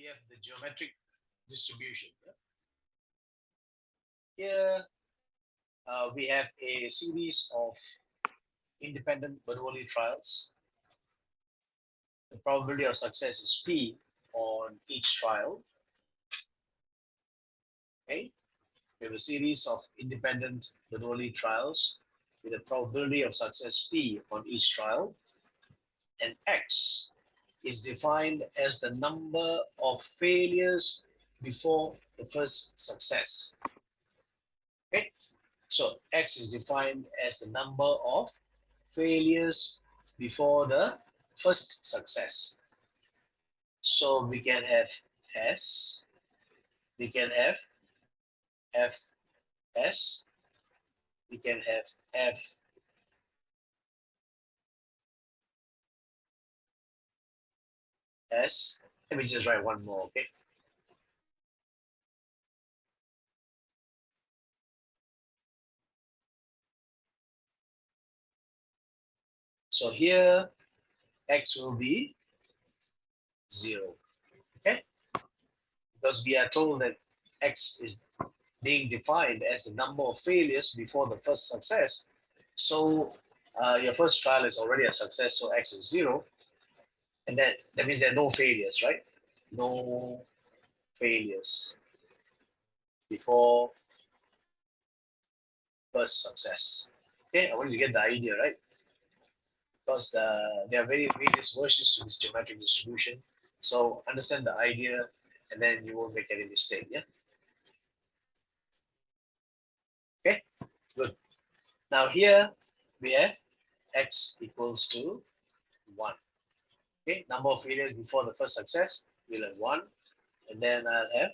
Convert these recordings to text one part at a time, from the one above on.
we have the geometric distribution. Here we have a series of independent Bernoulli trials. The probability of success is P on each trial. Okay, we have a series of independent Bernoulli trials with a probability of success P on each trial, and X is defined as the number of failures before the first success. Okay, so X is defined as the number of failures before the first success. So we can have S, we can have Fs, we can have Fs. Let me just write one more, okay? So here X will be 0, okay? Because we are told that X is being defined as the number of failures before the first success. So your first trial is already a success, so X is 0. And that means there are no failures, right? No failures before first success. Okay, I want you to get the idea, right? Because there are various versions to this geometric distribution. So understand the idea and then you won't make any mistake, yeah? Okay, good. Now here we have X equals to 1. Okay, number of failures before the first success, we'll have 1. And then I'll have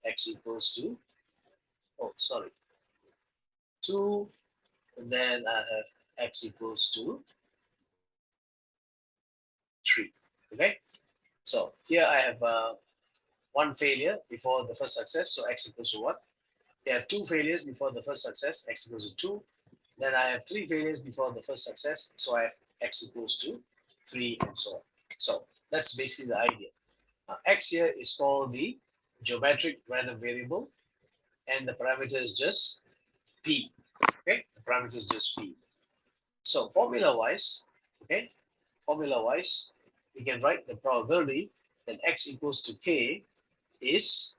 X equals to, 2. And then I have X equals to 3. Okay, so here I have 1 failure before the first success, so X equals to 1. I have 2 failures before the first success, X equals to 2. Then I have 3 failures before the first success, so I have X equals to 3, and so on. So that's basically the idea. Now, X here is called the geometric random variable, and the parameter is just P. Okay, the parameter is just P. So formula-wise, okay, formula-wise, we can write the probability that X equals to K is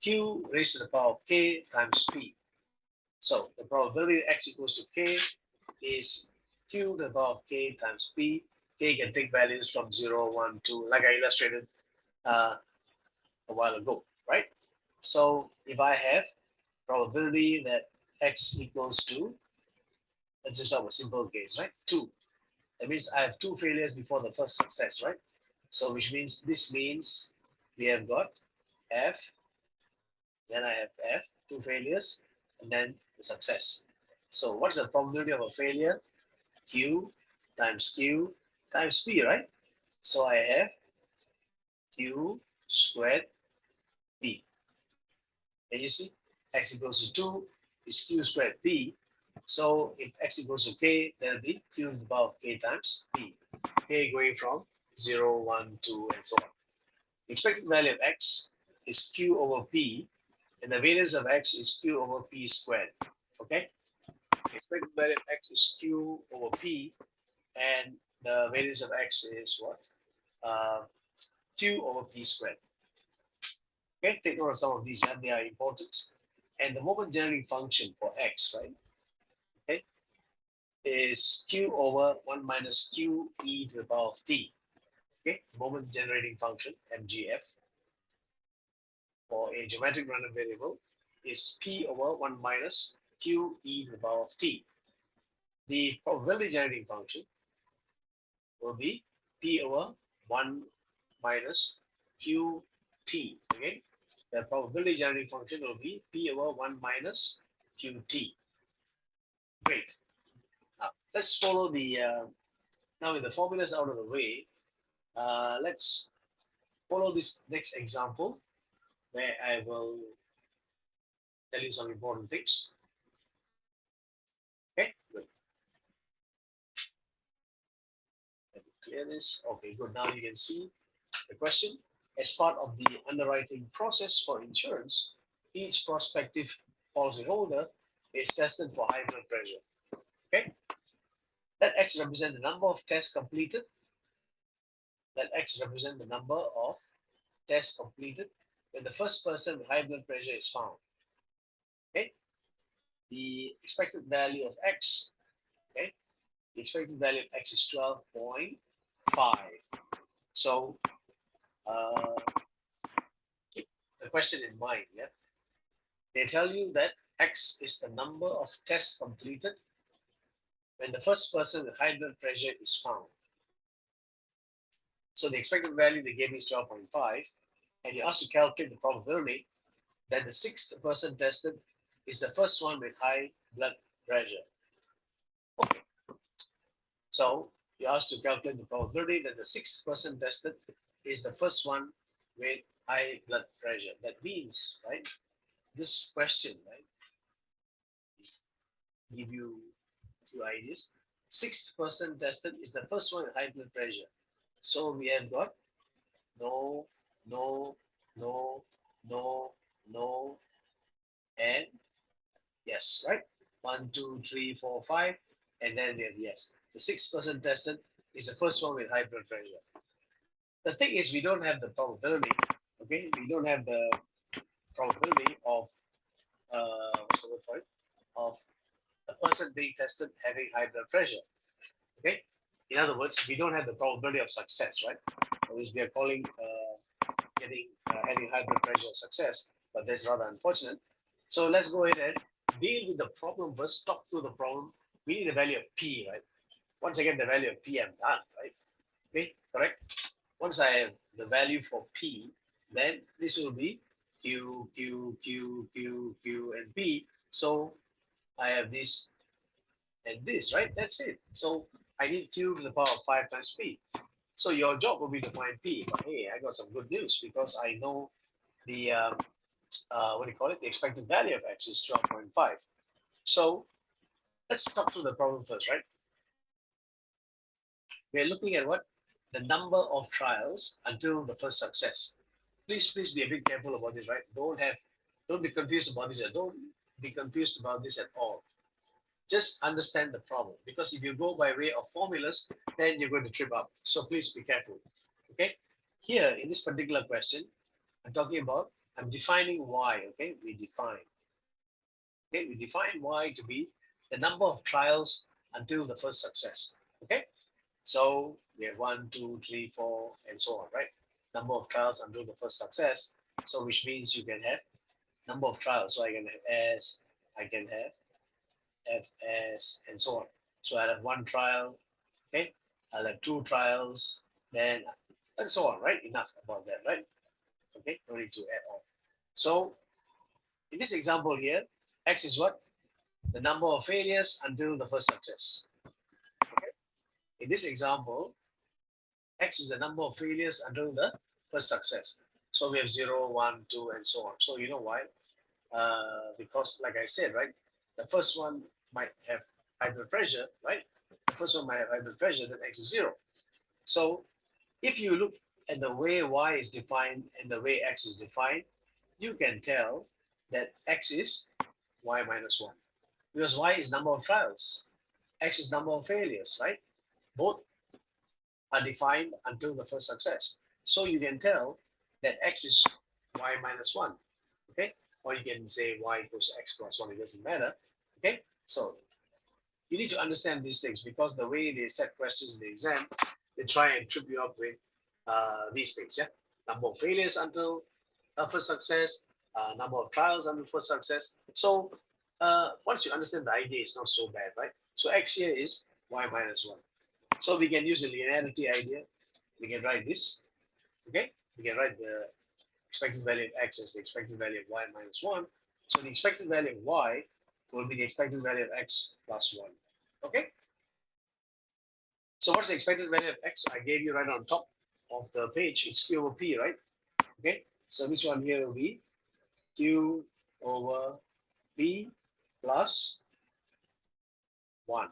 Q raised to the power of K times P. So the probability X equals to K is Q to the power of K times P. K can take values from 0, 1, 2, like I illustrated a while ago, right? So if I have probability that X equals to, let's just have a simple case, right? 2. That means I have 2 failures before the first success, right? So which means, this means we have got F, then I have F, 2 failures, and then the success. So what's the probability of a failure? Q times P, right? So I have Q squared P. And you see, X equals to 2 is Q squared P. So if X equals to K, then it'll be Q to the power of K times P. K going from 0, 1, 2, and so on. The expected value of X is Q over P, and the variance of X is Q over P squared. Okay? The expected value of X is Q over P, and the variance of X is what? Q over P squared. Okay, take note of some of these, and they are important. And the moment generating function for X, right? Okay, is Q over 1 minus Q e to the power of T. Okay, moment generating function, MGF, for a geometric random variable is P over 1 minus Q e to the power of T. The probability generating function will be P over 1 minus QT. Okay, the probability generating function will be P over 1 minus QT. Great. Now let's follow the, now with the formulas out of the way, let's follow this next example where I will tell you some important things. Okay, good. Let me clear this. Okay, good. Now you can see The question, as part of the underwriting process for insurance, each prospective policyholder is tested for high blood pressure. Okay, let X represent the number of tests completed. Let X represent the number of tests completed when the first person with high blood pressure is found. Okay, the expected value of X. Okay, the expected value of X is 12.5. So keep the question in mind. Yeah, they tell you that X is the number of tests completed when the first person with high blood pressure is found. So the expected value they gave me is 12.5, and you're asked to calculate the probability that the sixth person tested is the first one with high blood pressure. Okay, so you're asked to calculate the probability that the sixth person tested is the first one with high blood pressure. That means, right, this question, right, give you a few ideas. Sixth person tested is the first one with high blood pressure. So we have got no, no, no, no, no, and yes, right? 1, 2, 3, 4, 5, and then we have yes. The sixth person tested is the first one with high blood pressure. The thing is, we don't have the probability, okay? We don't have the probability of, what's the word for it? Of a person being tested having high blood pressure, okay? In other words, we don't have the probability of success, right? Which we are calling having high blood pressure success, but that's rather unfortunate. So let's go ahead and deal with the problem first, talk through the problem. We need the value of P, right? Once again, the value of P I'm done, right? Okay, correct? Once I have the value for P, then this will be Q, Q, Q, Q, Q, and P. So I have this and this, right? That's it. So I need Q to the power of 5 times P. So your job will be to find P. But hey, I got some good news because I know the what do you call it? The expected value of X is 12.5. So let's talk through the problem first, right? We're looking at what? The number of trials until the first success. Please be a bit careful about this, right? Don't be confused about this. Don't be confused about this at all. Just understand the problem, because if you go by way of formulas, then you're going to trip up. So please be careful. Okay. Here in this particular question, I'm defining Y. Okay, we define. Okay, we define Y to be the number of trials until the first success. Okay, so we have 1, 2, 3, 4, and so on, right? Number of trials until the first success. So which means you can have number of trials. So I can have S, I can have FS, and so on. So I'll have one trial, okay? I'll have two trials, then and so on, right? Enough about that, right? Okay, no need to add on. So in this example here, X is what? The number of failures until the first success. Okay? In this example, X is the number of failures until the first success. So we have 0, 1, 2, and so on. So you know why? Because like I said, right, the first one might have high blood pressure, right? The first one might have high blood pressure, then X is 0. So if you look at the way Y is defined and the way X is defined, you can tell that X is Y minus 1. Because Y is number of trials, X is number of failures, right? Both are defined until the first success. So you can tell that X is Y minus 1, okay? Or you can say Y equals to X plus 1, it doesn't matter, okay? So you need to understand these things, because the way they set questions in the exam, they try and trip you up with these things, yeah? Number of failures until first success, number of trials until first success. So once you understand the idea, it's not so bad, right? So X here is Y minus 1. So we can use the linearity idea. We can write this, okay? We can write the expected value of X as the expected value of Y minus 1. So the expected value of Y will be the expected value of X plus 1, okay? So what's the expected value of X? I gave you right on top of the page. It's Q over P, right? Okay, so this one here will be Q over P plus 1.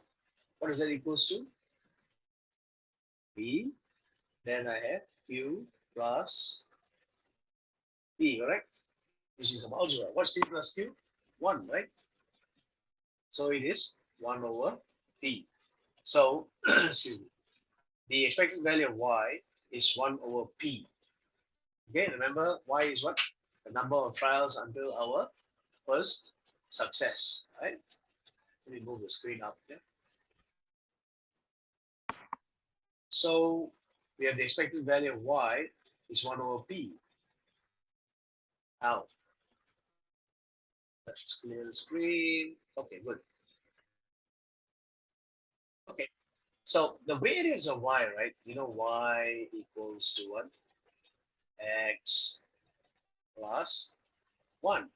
What is that equals to? P. Then I have Q plus P, correct? Which is some algebra. What's P plus Q? 1, right? So it is 1 over P. So, excuse me, the expected value of Y is 1 over P. Okay, remember Y is what? The number of trials until our first success, right? Let me move the screen up here. So we have the expected value of Y is 1 over P. Now, let's clear the screen. Okay, good. Okay, so the variance of Y, right? You know, Y equals to what? X plus 1.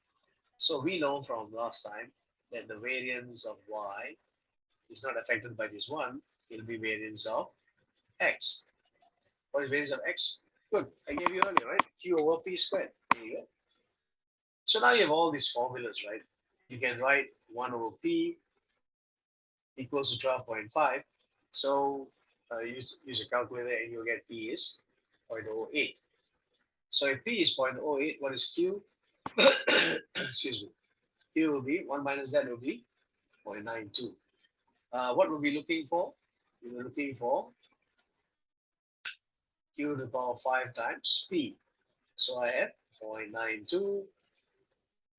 So we know from last time that the variance of Y is not affected by this 1. It will be variance of X. What is variance of X? Good. I gave you earlier, right? Q over P squared. There you go. So now you have all these formulas, right? You can write 1 over P equals to 12.5. So use a calculator and you'll get P is 0.08. So if P is 0.08, what is Q? Excuse me. Q will be 1 minus that will be 0.92. What we'll be looking for? We were looking for Q to the power 5 times P. So I have 0.92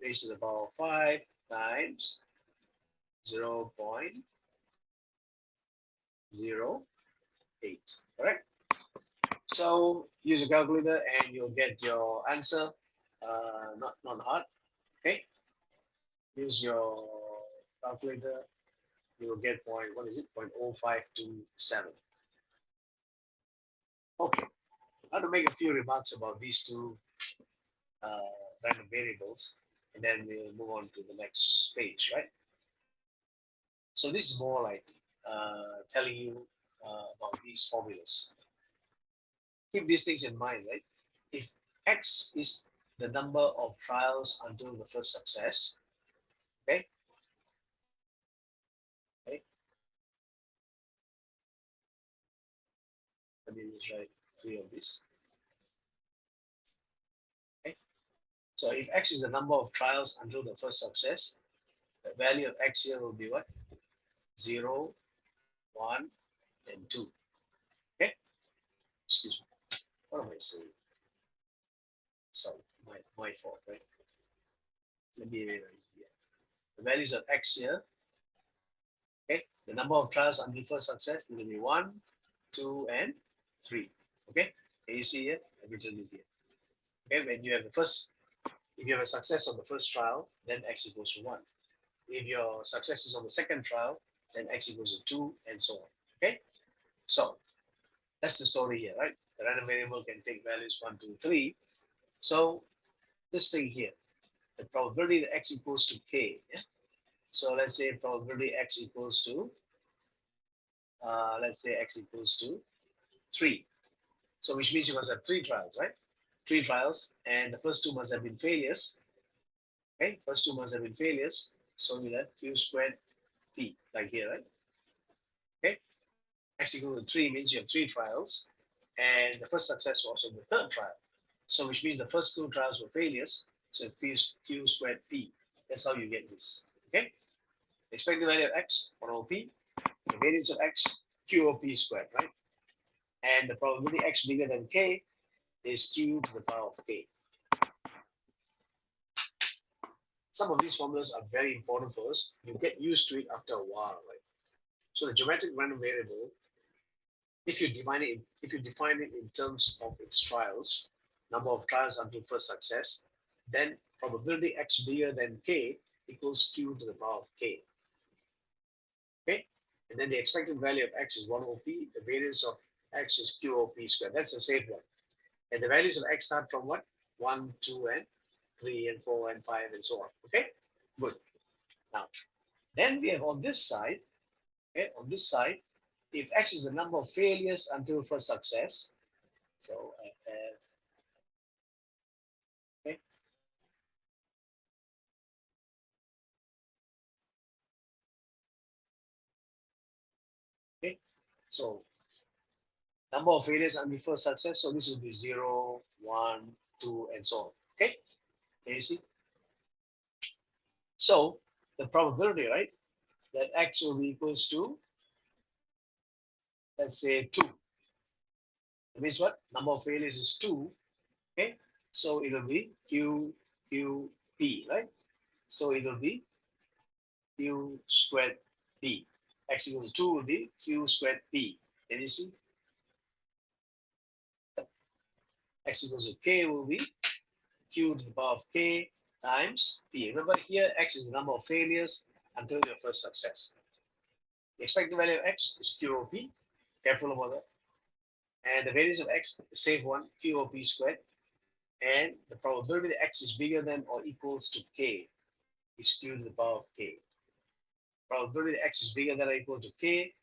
raised to the power 5 times 0.08. Correct? So use a calculator and you'll get your answer. Not hard. Okay. Use your calculator. You will get what is it? 0.0527. Okay. I want to make a few remarks about these two random variables, and then we'll move on to the next page, right? So this is more like telling you about these formulas. Keep these things in mind, right? If X is the number of trials until the first success, okay? Okay. Let me just write 3 of these. Okay. So if X is the number of trials until the first success, the value of X here will be what? 0, 1, and 2. Okay. Excuse me. What am I saying? Sorry, my fault, right? Let me rewrite here. The values of X here, okay? The number of trials until first success will be 1, 2, and 3. Okay? Can you see here? I've written it here. Okay, when you have the first, if you have a success on the first trial, then X equals to 1. If your success is on the second trial, then X equals to 2, and so on. Okay? So that's the story here, right? The random variable can take values 1, 2, 3. So this thing here, the probability that X equals to K. Yeah? So let's say probability X equals to, let's say X equals to 3. So which means you must have 3 trials, right? 3 trials, and the first 2 must have been failures. Okay, first 2 must have been failures. So we'll have Q squared P, like here, right? Okay, X equal to 3 means you have 3 trials, and the first success was on the third trial. So which means the first 2 trials were failures. So Q squared P. That's how you get this. Okay, expect the value of X on OP, the variance of X, Q of P squared, right? And the probability X bigger than K is Q to the power of K. Some of these formulas are very important for us. You get used to it after a while, right? So the geometric random variable, if you define it in terms of its trials, number of trials until first success, then probability X bigger than K equals Q to the power of K. Okay? And then the expected value of X is 1 over P. The variance of X is Q over P squared. That's the safe one. And the values of X start from what? 1, 2, and 3, and 4, and 5, and so on. Okay? Good. Now, then we have on this side, okay, on this side, if X is the number of failures until first success, so okay, okay, so number of failures until first success, so this will be 0, 1, 2, and so on. Okay, can you see? So the probability, right, that x will be equals to, let's say, 2. That means what? Number of failures is 2. Okay, so it will be Q P, right? So it will be Q squared P. X equals to 2 will be Q squared P. Can you see? X equals to K will be Q to the power of K times P. Remember here, X is the number of failures until your first success. The expected value of X is QOP. Careful about that. And the variance of X, the same one, QOP squared. And the probability that X is bigger than or equals to K is Q to the power of K. Probability that X is bigger than or equal to K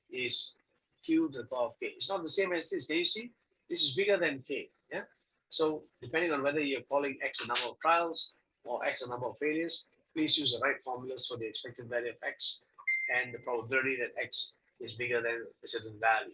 is Q to the power of K. It's not the same as this. Can you see? This is bigger than K. Yeah. So depending on whether you're calling X a number of trials or X a number of failures, please use the right formulas for the expected value of X and the probability that X is bigger than a certain value.